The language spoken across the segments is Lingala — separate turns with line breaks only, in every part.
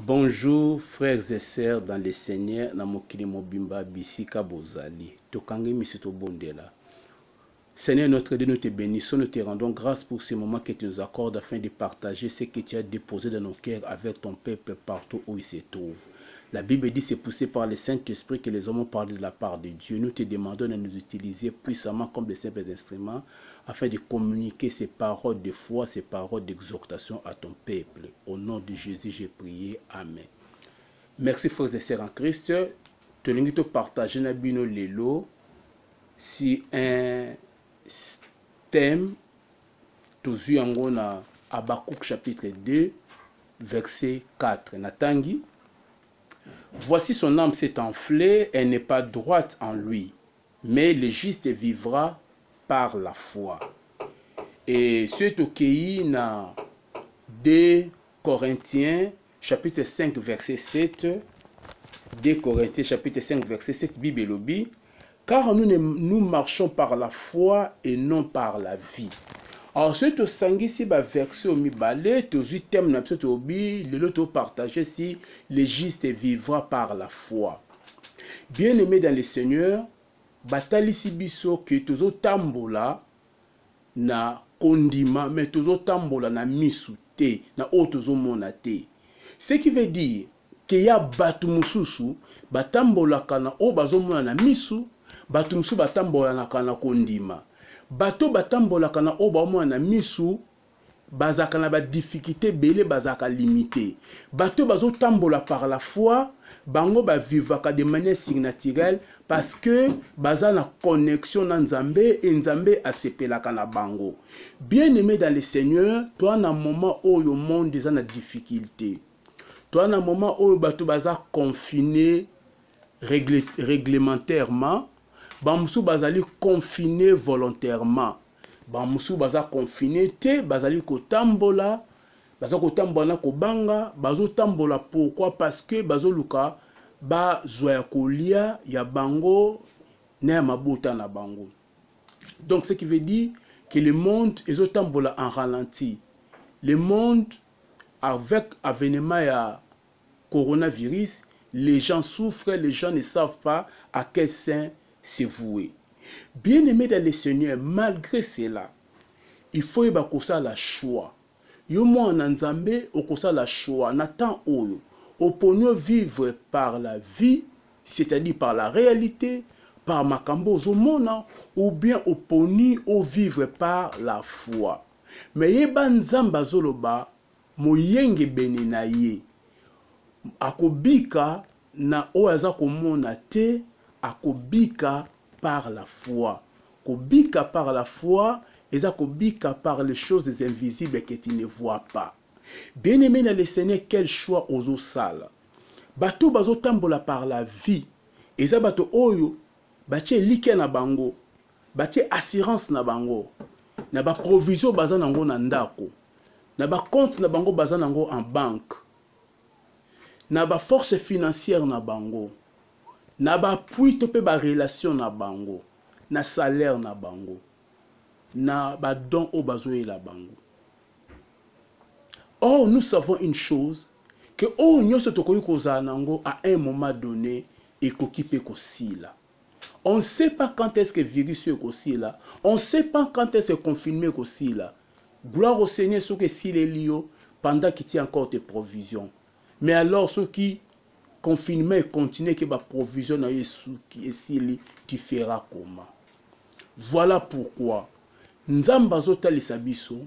Bonjour frères et sœurs dans le Seigneur, na mokili mobimba bisika bozali. Tokangi misito bondela. Seigneur notre Dieu, nous te bénissons, nous te rendons grâce pour ce moment que tu nous accordes afin de partager ce que tu as déposé dans nos cœurs avec ton peuple partout où il se trouve. La Bible dit c'est poussé par le Saint-Esprit que les hommes ont parlé de la part de Dieu. Nous te demandons de nous utiliser puissamment comme de simples instruments afin de communiquer ces paroles de foi, ces paroles d'exhortation à ton peuple. Au nom de Jésus, j'ai prié. Amen. Merci frères et sœurs en Christ. Tu as partagé na bino lelo si un thème tous yango na Habakkuk chapitre 2 verset 4 natangi. Voici son âme s'est enflée, elle n'est pas droite en lui, mais le juste vivra par la foi. Et c'est au na 2 Corinthiens chapitre 5 verset 7, 2 Corinthiens chapitre 5 verset 7, Bible lobi, car nous marchons par la foi et non par la vie. Ensuite, si ba verset au mibale, to thème na biso obi, le lot partager si le juste vivra par la foi. Bien-aimé dans le Seigneur, batali si biso que tozo tambola na kondima, mais tozo tambola na misute, na otozo monate. Ce qui veut dire que ya batu mususu batambola kana o bazomona na misu, batu mususu batambola na kana kondima. Bato batambola kana o baomona na misu bazaka na ba difficulté belé bazaka limité. Bato bazo tambola par la foi, bango ba vivaka de manière signaturelle parce que baza na connexion na Nzambe et Nzambe asepelaka na bango. Bien-aimé dans le Seigneur, toi na moment où le monde est na difficulté. Toi na moment où bato baza confiné réglementairement, Bamsou bazali confiné volontairement. Bamsou baza confiné te bazali kotambola, baza kotambola ko banga, bazo tambola pourquoi? Parce que bazo luka ba zoya kolia ya bango na mabuta na bango. Donc ce qui veut dire que le monde est tambola en ralenti. Le monde avec avènement ya coronavirus, les gens souffrent, les gens ne savent pas à quel sein c'est voué. Bien-aimé dans le Seigneur, malgré cela, il faut y avoir la choix. Yo mo en Nzambe, okosa la choix. Nathan oyo, oponyo vivre par la vie, c'est-à-dire par la réalité, par makambo zomona, ou bien oponi ou vivre par la foi. Mais yeba Nzamba zoloba, moyenge beni na ye, akobika na oaza komona te, akobika par la foi. Kobika par la foi, et kobika par les choses invisibles que tu ne vois pas. Bien-aimé dans le Seigneur, quel choix aux sales. Bato bazo tambola par la vie. Et ça bato oyo, batie like na bango, batie assurance na bango, na ba provision bazan nango na ndako, na ba compte na bango bazan nango en banque, na ba force financière na bango, na ba appui tope ba relation na bango, na salaire na bango, na ba don o bazoe la bango. Or nous savons une chose, que o nyoso tokoki kozala nango à un moment donné et kokipe kosila. On ne sait pas quand est-ce que virus est kosila, on ne sait pas quand est-ce que confinement kosila. Gloire au Seigneur ce que s'il est lié pendant qu'il tient encore tes provisions. Mais alors ceux qui confinement et continuer que ma provision na Yesu qui est si tu feras comment. Voilà pourquoi Nzamba zota lisabiso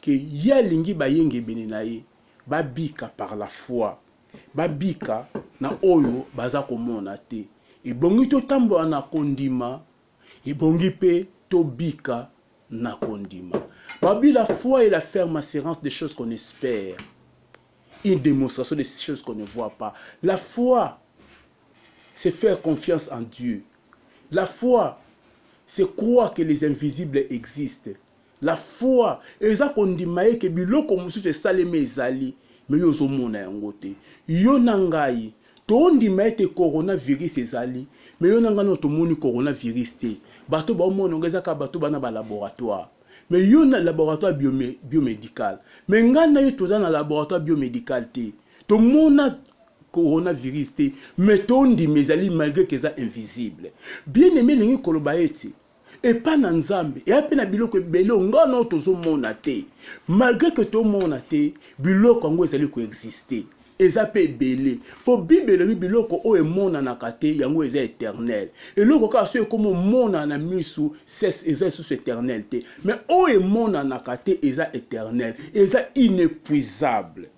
que ya lingi bayenge benenaye babika par la foi. Babika na oyo baza komona te. Et bongi to tambo na kondima, et bongi pe to bika na kondima. Babi la foi et la ferme assurance des choses qu'on espère. Une démonstration des choses qu'on ne voit pas. La foi, c'est faire confiance en Dieu. La foi, c'est croire que les invisibles existent. La foi, et ça qu'on dit que biloko musu se saleme ezali, mais yo zo mona yangote. Yo nangai, to ndi maite coronavirus ezali, mais yo nanga no to moni coronavirus te. Bato ba mona ngeza ka bato bana ba laboratoire. Mais il y a un laboratoire biomédical. Mais il y a un laboratoire biomédical. Tout le monde a coronavirus, mais tout le monde malgré que c'est invisible. Bien aimé, les kolobaeti. Et pas dans Nzambe. Et à peine biloko bello ngano tozo monate. Malgré que tout le monde a été, biloko ngo ezali coexister. Eza pe belé. Faut Bible le biloko o e mona na kate yango eza éternel. Et loko ka so comme mona na misu cesse eza sous éternalité. Mais o e mona na kate eza éternel. Eza inépuisable.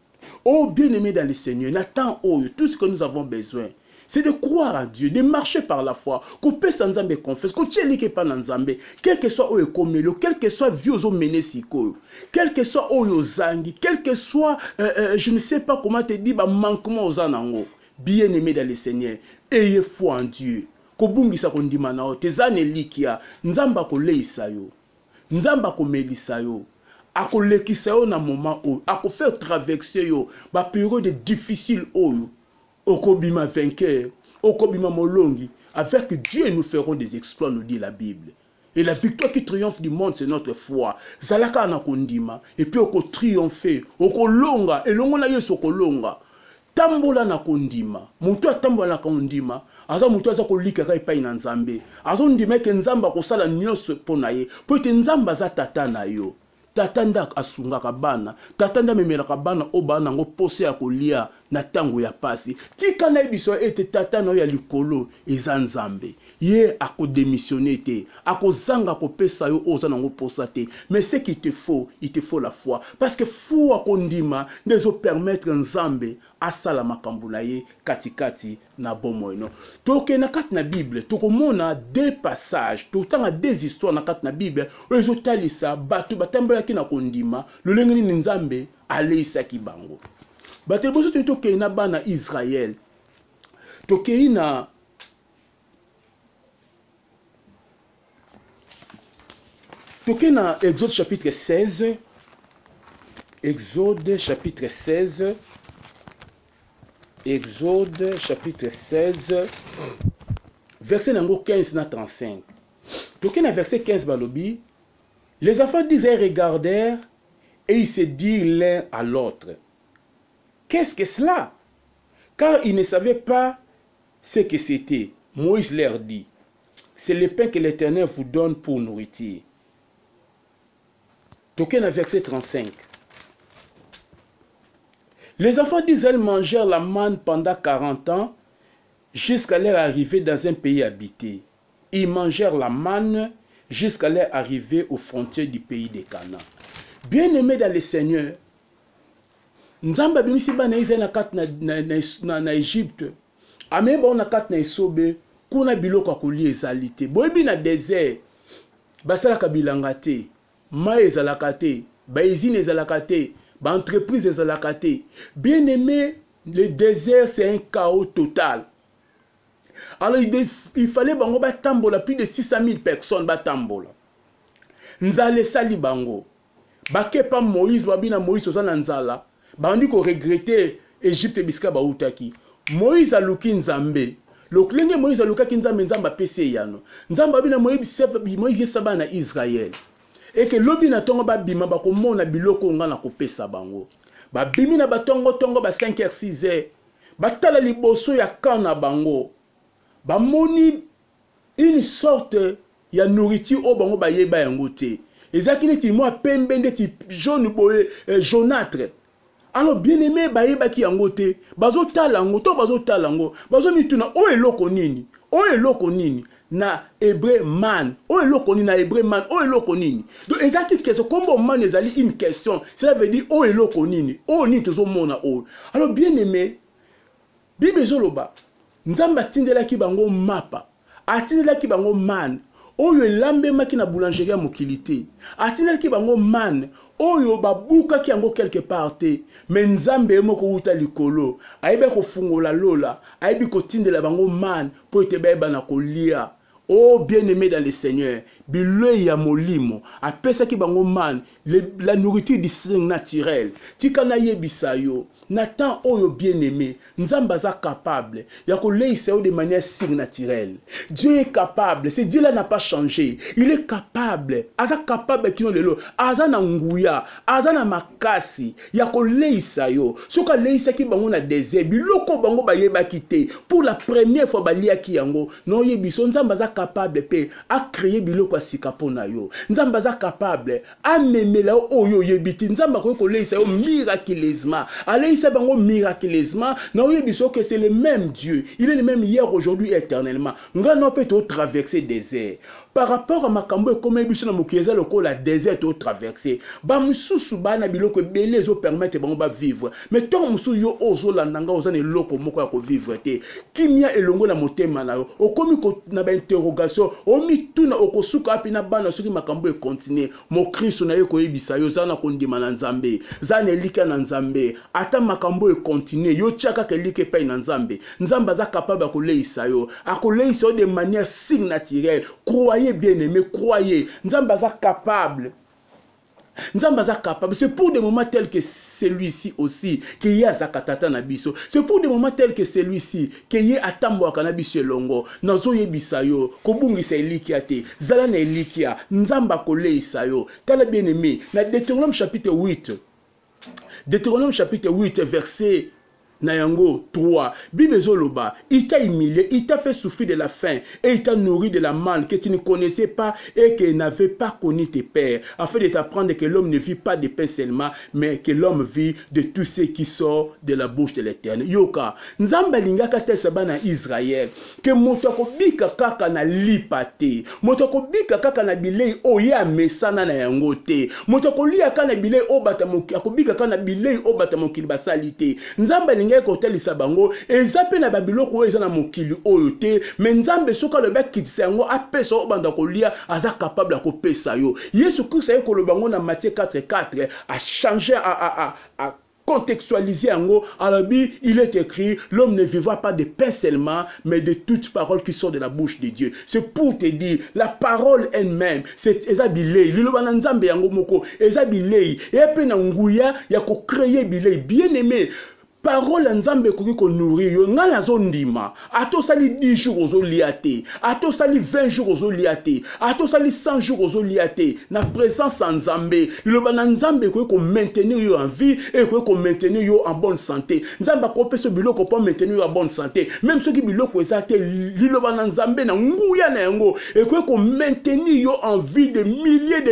Oh bien-aimé dans le Seigneur, n'attends tout ce que nous avons besoin. C'est de croire en Dieu, de marcher par la foi, qu'on peut sans Nzambe confesse, qu'on tient les pas dans Nzambe, quel que soit où est comme quel que soit vieux aux menesiko, quel que soit où aux zangi, quel que soit, je ne sais pas comment te dire, manquement aux anango. Bien-aimé dans le Seigneur, ayez foi en Dieu. Kobungi sa kondima nao, tezane likia, Nzamba ko leisa yo, Nzamba ko melisa yo. Ako lekisa yo na moment où, ako faire traverser yo, ba période difficile où. Okobima vainqueur, Okobima molongi, avec Dieu nous ferons des exploits, nous dit la Bible. Et la victoire qui triomphe du monde, c'est notre foi. Zalaka anakondima, et puis oko triompher, oko longa, et longo na yeso oko longa. Tambola na kondima, mutu atambola na kondima, aza mutu aza kolika kai pa ina Nzambe. Azo ndima ke Nzamba ko sala nyonso pona ye, po te Nzamba za tata na yo. Tatanda asunga kabana, tatanda memela kabana obana ngo pose ya kolia na tango ya pasi. Tika na biso ete tatana ya likolo eza Nzambe. Ye ako démissionner te, ako zanga ko pesa yo oza nango posa te. Mais ce qui te faut, il te faut la foi parce que foi akondima ndezo permettre Nzambe asala makambo na ye katikati na bomoino. Toke na kat na Bible, tokomona deux passages, totanga deux histoires na kat na Bible, ozo talisa batu batambala ki na kondima, lolengeni Nzambe aleisaki bango. Bate boso toke na bana Israël. Toke na Exode chapitre 16. Exode chapitre 16. Exode chapitre 16. Verset 15 na 35. Toke na verset 15 balobi. Les enfants d'Israël regardèrent et ils se dirent l'un à l'autre. Qu'est-ce que cela? Car ils ne savaient pas ce que c'était. Moïse leur dit, c'est le pain que l'Éternel vous donne pour nourriture. Toqué dans verset 35. Les enfants d'Israël mangèrent la manne pendant 40 ans jusqu'à leur arrivée dans un pays habité. Ils mangèrent la manne jusqu'à leur arrivée aux frontières du pays de Canaan. Bien-aimés dans le Seigneur, Nzamba bimisi bana Israël na kat na Égypte. Ame ba na kat na Esobe, kuna biloko akoli ezalite. Boyebi na désert, basala kabilanga te, ma ezalaka te, ba usine ezalaka te, ba entreprise ezalaka te. Bien-aimé, le désert c'est un chaos total. Alors il fallait bango ba tambola plus de 600 000 personnes ba tambola. Nzale sali bango. Ba kepa Moïse babina Moïse ozana nzala. Bandi ko regretter Égypte biska ba utaki. Moïse aluki Nzambe. Loklenge Moïse alukaki Nzambe Nzamba pese yano. Nzamba bina Moïse saba na Israël. Et que lobi na tongo ba bima ba ko mona biloko nga na ko pesa bango. Ba bimi na batongo tongo ba 5h 6h. Ba tala liboso ya kana bango. Ba moni une sorte ya nourriture o bango ba yeba yango te. Ezaki neti mo pembe ndeti jaune boye jaunâtre. Alors bien aimé ba yeba ki yango te. Bazo talango to bazo talango. Bazo mituna o eloko nini? O eloko nini? Na hébreu man. O eloko nini na hébreu man? O eloko nini? Donc ezaki question kombo man ezali une question. Cela veut dire o eloko nini? O nini tozo mona o. Alors bien aimé Bible zoloba Nzamba tindelaki bango mapa. Atindelaki bango man. Oyo lambe maki na boulangerie ya mokilité. Atindelaki bango man. Oyo babuka ki yango quelque part te. Mais Nzambe moko uta likolo. Aibe ko fungola lola. Aibe ko tindela bango man. Po ete beba na kolia. Oh bien-aimé dans le Seigneur, biloi ya molimo, apesa ki bango man, la nourriture du sang naturel. Tika na yebisayo, Nathan oyo bien-aimé, Nzamba za capable, ya ko leisa yo de manière surnaturelle. Dieu est capable, ce Dieu là n'a pas changé. Il est capable, aza capable kino lelo, aza na nguya, aza na makasi, ya ko leisa yo. Soka leisa ki bango na désert, biloko bango ba yeba kité. Pour la première fois balia ki yango, no yebiso Nzamba za capable pe a créer biloko sika pona yo. Nzamba za capable a memela oyo yebiti. Nzamba ko leisa yo miraculeusement. Aleisa bango miraculeusement. Na yebiso que c'est le même Dieu. Il est le même hier, aujourd'hui, éternellement. Ngano peut traverser des désert. Par rapport à makambo comme ebiso na mokieza loko la désert to traverser. Ba mususu bana biloko belé zo permettre bango ba vivre. Mais tant musu yo ozo la nanga ozane loko moko ya ko vivre te. Kimia elongo na motema na yo. Okomi ko na ba interrogation, omi tuna okosuka api na bana soki makambo e continuer. Mo Kristo na yo ko yebisa yo zana kondima na Nzambe. Zana elika na Nzambe. Ata makambo e continuer yo tiaka ke like pa na Nzambe. Nzamba za capable ko leisa yo. Akoleisa yo de manière surnaturelle. Croyez bien-aimé, croyez. Nzamba za capable. Nzamba za capable. C'est pour des moments tels que celui-ci aussi que y a zakatata na biso. C'est pour des moments tels que celui-ci que y a atambo akana biso longo. Nazo yebisa yo. Kobungisa elikia te. Zala na elikia. Nzamba koleisa yo. Tala bien-aimé. Na Deutéronome chapitre 8. Deutéronome chapitre 8 verset Nayango 3. Bible Zoloba, il t'a humilié, il t'a fait souffrir de la faim et il t'a nourri de la manne que tu ne connaissais pas et que n'avait pas connu tes pères, afin de t'apprendre que l'homme ne vit pas de pain seulement, mais que l'homme vit de tout ce qui sort de la bouche de l'Éternel. Yoka, Nzamba lingaka te sabana Israël, que motoko bika kaka na lipate, motoko bika kaka na bilei oya mesana na yango te, motoko lia kaka na bilei obata moki, akobika kaka na bilei obata mokili basalite. Nzamba lingaka kotelisa bango ezape na babiloko eza na mokili oyo te, mais Nzambe soka le bec kitisa yango apesa obanda kolia aza capable akopesa yo. Yesu Christ aye kolobango na Matthieu 4:4 a changer a contextualiser yango. Alors il est écrit l'homme ne vivra pas de pain seulement, mais de toute parole qui sort de la bouche de Dieu. C'est pour te dire la parole elle-même, c'est ezabilei lilobana Nzambe yango moko ezabilei et pe na nguya ya ko créer bilei bien-aimé. Parole Nzambe koki ko nourrir yo ngala zondima ato sali 10 jours ozo liate ato sali 20 jours ozo liate ato sali 100 jours ozo liate na présence Nzambe liloba na Nzambe koki ko maintenir yo en vie et koki ko maintenir yo en bonne santé. Nzamba ko peso biloko pour maintenir yo en bonne santé, même ceux qui biloko ezate liloba na Nzambe na nguya na yango et koki ko maintenir yo en vie de milliers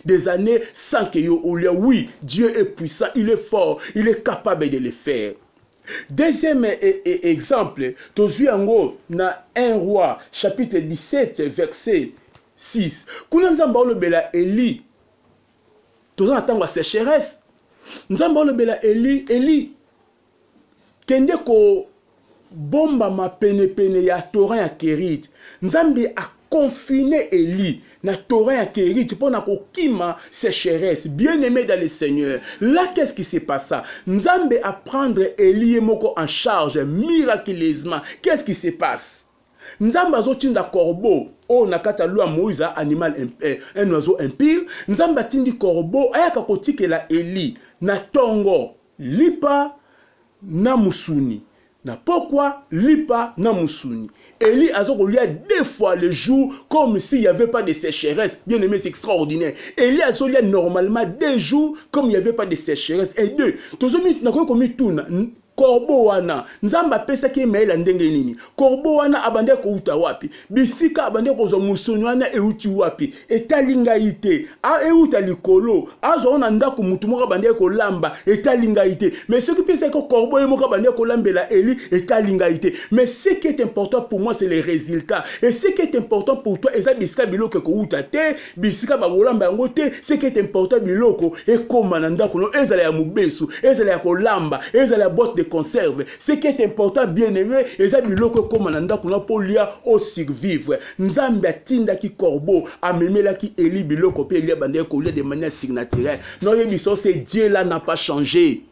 des années sans que yo olia. Oui, Dieu est puissant, il est fort, il est capable de le faire. Deuxième exemple, tozu yango na 1 Roi chapitre 17 verset 6. Kuna Nzamba olobela Eli. Toza atangwa sécheresse. Nzamba olobela Eli kende ko bomba ma pene ya torrent ya Kérit. Nzambe a confiné Eli na torrent ya Kérit pour na kokima sécheresse. Bien-aimé dans le Seigneur, là qu'est-ce qui s'est passé? Nzambe a prendre Eli moko en charge miraculeusement. Qu'est-ce qui se passe? Nzamba azotinda corbeau o nakata loi Moïse animal un oiseau impur. Nzamba tindi corbeau ayaka kotikela Eli na tongo lipa na musuni. Na pourquoi lipa na musuni. Eli azokolia 2 fois le jour comme s'il n'y avait pas de sécheresse. Bien aimé, c'est extraordinaire. Eli azolia normalement 2 jours comme il n'y avait pas de sécheresse. Et 2, tozomi nakoki komituna corbeau wana Nzamba pesa ki maila ndenge nini. Corbeau wana abande ko uta wapi? Bisika abande ko zo musuni wana euti wapi? Etalinga ite. A euta likolo. Azo na ndako mutu moko abande ko lamba etalinga ite. Mais ce qui pesa ko corbeau moko abande ko lambela Eli etalinga ite. Mais ce qui est important pour moi c'est les résultats. Et ce qui est important pour toi eza bisika biloko ko uta te, bisika ba kolamba yango te. Ce qui est important biloko e koma na ndako no ezala ya mubesu, ezala ya ko lamba, ezala ya boîte de conserve. Ce qui est important bien-aimé, eza biloko comme nanda kuna polia au survivre. Nzambe atinda ki corbeau, amemela ki Eli biloko pe Eli bande ko de manière surnaturelle. Non yebiso c'est Dieu là n'a pas changé.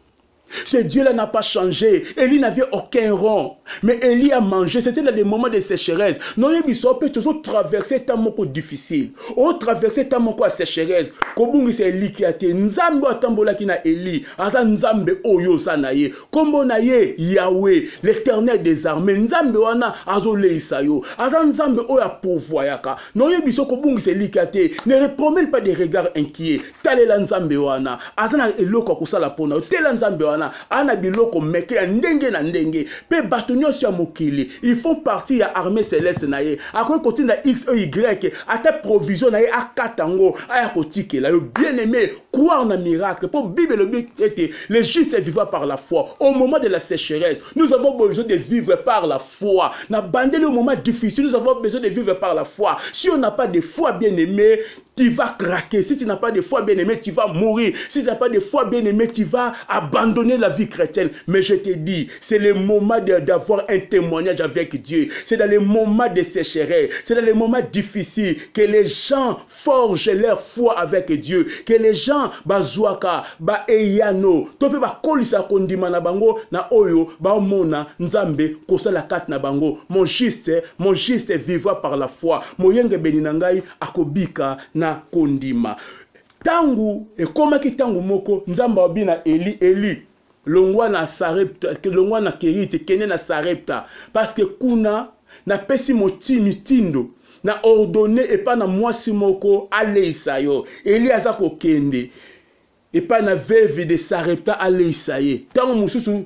Ce Dieu-là n'a pas changé. Élie n'avait aucun rang. Mais Élie a mangé. C'était dans des moments de sécheresse. Non, il peut toujours traverser un moment difficile. On traverser un moment à sécheresse. Kobungi c'est Élie qui a été. Nzambe atambola ki na Élie. Aza Nzambe oyo sanaye. Kombo na ye Yahweh, l'Éternel des armées. Nzambe wana azole isayo. Aza Nzambe oya pourvoyaka. Non, il biso kobungi c'est Élie qui a été. Ne repromène pas des regards inquiets. Talela Nzambe wana. Aza na eloko kusala pona. Tela Nzambe wana. Ana biloko meke ya ndenge na ndenge pe bato nyonso ya mokili ils font partie ya armée céleste na ye akoki kotinda x e y ata provision na ye akatango aya kotikela yo bien aimé croire na miracle pour Bible le but était les justes vivent par la foi au moment de la sécheresse nous avons besoin de vivre par la foi na bandeli au moment difficile nous avons besoin de vivre par la foi si on n'a pas de foi bien aimé tu vas craquer. Si tu n'as pas de foi bien-aimé, tu vas mourir. Si tu n'as pas de foi bien-aimé, tu vas abandonner la vie chrétienne. Mais je te dis, c'est le moment d'avoir un témoignage avec Dieu. C'est dans les moments de sécheresse, c'est dans les moments difficiles que les gens forgent leur foi avec Dieu. Que les gens, bazouaka, ba eyano, tope ba kolisa kondima na bango, na oyo, ba mona, nzambe, kosa la kat na bango. Mon juste vivra par la foi. Moyenge beninangai, akobika, na kondima tangu ekomaki tangu moko nzamba obina Eli longwa na Sarepta longwa na Keriti kene na Sarepta parce que kuna na pesi mitindo na ordonné et pas na mwasi moko aleisa yo Eli aza kokende et pas na veuve de Sarepta aleisa ye tangu mususu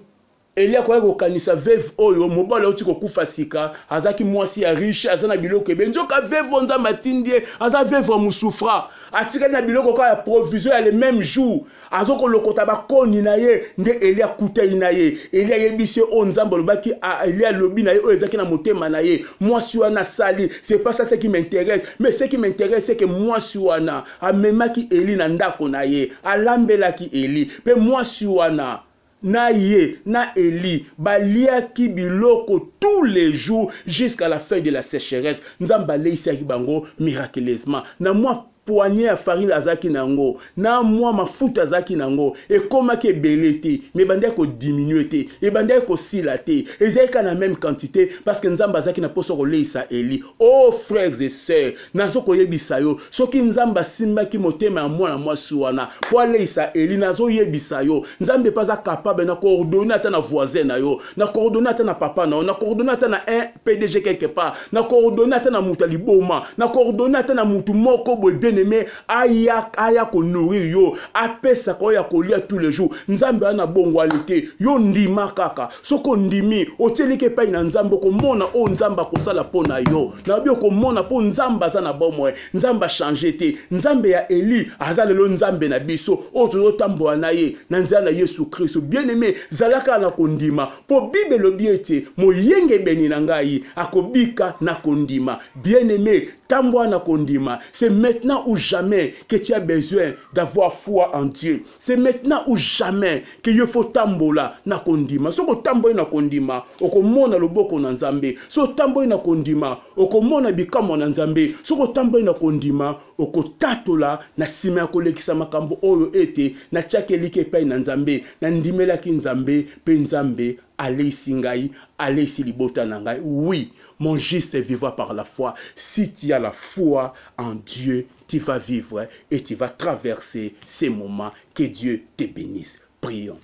Elia kwa kokanisa veuve oyo mobala oti kokufa sika azaki mwasi ya riche azana biloko benjoka veuve onza matindie aza veuve musufra atika na biloko ka ya provision ya le même jour azoko lokota ba koni na ye nde Elia kutai na ye Elia yebisi o nzambo lobaki Elia lobi na ye o ezaki na motema na ye mwasi wana sali c'est pas ça ce qui m'intéresse mais ce qui m'intéresse c'est que mwasi wana amemaki Eli na ndako na ye alambelaki Eli pe mwasi wana na ye, na Eli, baliaki biloko tous les jours jusqu'à la fin de la sécheresse. Nzamba leisaki bango miraculeusement. Na moi poignée à farine azaki nango, na moi mafuta azaki nango, et comme que belete, mais bandé ko diminuer te, et bandé ko silate, et zeka na même quantité, parce que nzamba azaki na poso ko leisa Eli. Oh frères et sœurs, nazo ko yebisa yo, soki nzamba simba ki motema ya mwana mwasi wana, po leisa Eli nazo yebisa yo, nzambe pas capable na coordonner ata na voisin na yo, na coordonner ata na papa na yo, na coordonner ata na un PDG quelque part, na coordonner ata na mutali boma, na coordonner ata na mutu moko boye mais aya ko nourrir yo apesa ko ya kolia tous les jours nzambe ana bongwalite yo ndima kaka soko ndimi otelike pa na nzambe ko mona o nzamba ko sala pona yo na bio ko mona po nzamba za na bomwe nzamba changer te nzambe ya Eli azalelo nzambe na biso o to tambo na ye na nzala Yesu Christ bien aimé zalaka na kondima po Bible lobiete moyenge beni na ngai akobika na kondima bien aimé tambo na kondima c'est maintenant ou jamais que tu as besoin d'avoir foi en Dieu. C'est maintenant ou jamais que il faut tambola na kondima. Soko tamboy na kondima, okomona loboko na nzambe. So tamboy na kondima, okomona bikamo na nzambe. Soko tamboy na kondima, okotatola na sima kolekisa makambo oyo ete na tchakelike pe na nzambe, na ndimela ki nzambe pe nzambe allez singai, allez silibota nangai. Oui, mon juste vivra par la foi. Si tu as la foi en Dieu, tu vas vivre et tu vas traverser ces moments. Que Dieu te bénisse. Prions.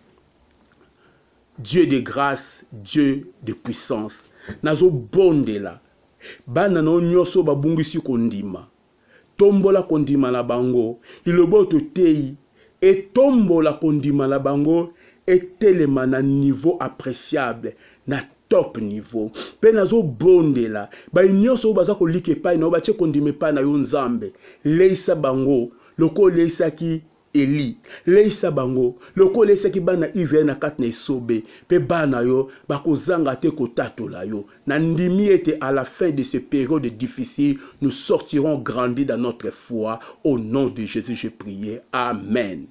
Dieu de grâce, Dieu de puissance. Nazo bonde la. Bana no nyoso babungisi kondima. Tombola kondima la bango. Ilobo to tei. Et tombola kondima la bango. Et tellement na niveau appréciable. Na top niveau. Pe nazo bonde la. Ba nyonso baza ko like pa na ba che kondime pa na yo nzambe. Leisa bango. Loko leisa ki Eli. Leisa bango. Loko leisa ki bana Israël na kat na isobe. Pe bana yo bako zanga te ko tatola yo. Na ndimi ete à la fin de ces périodes difficiles, nous sortirons grandis dans notre foi. Au nom de Jésus, j'ai prié. Amen.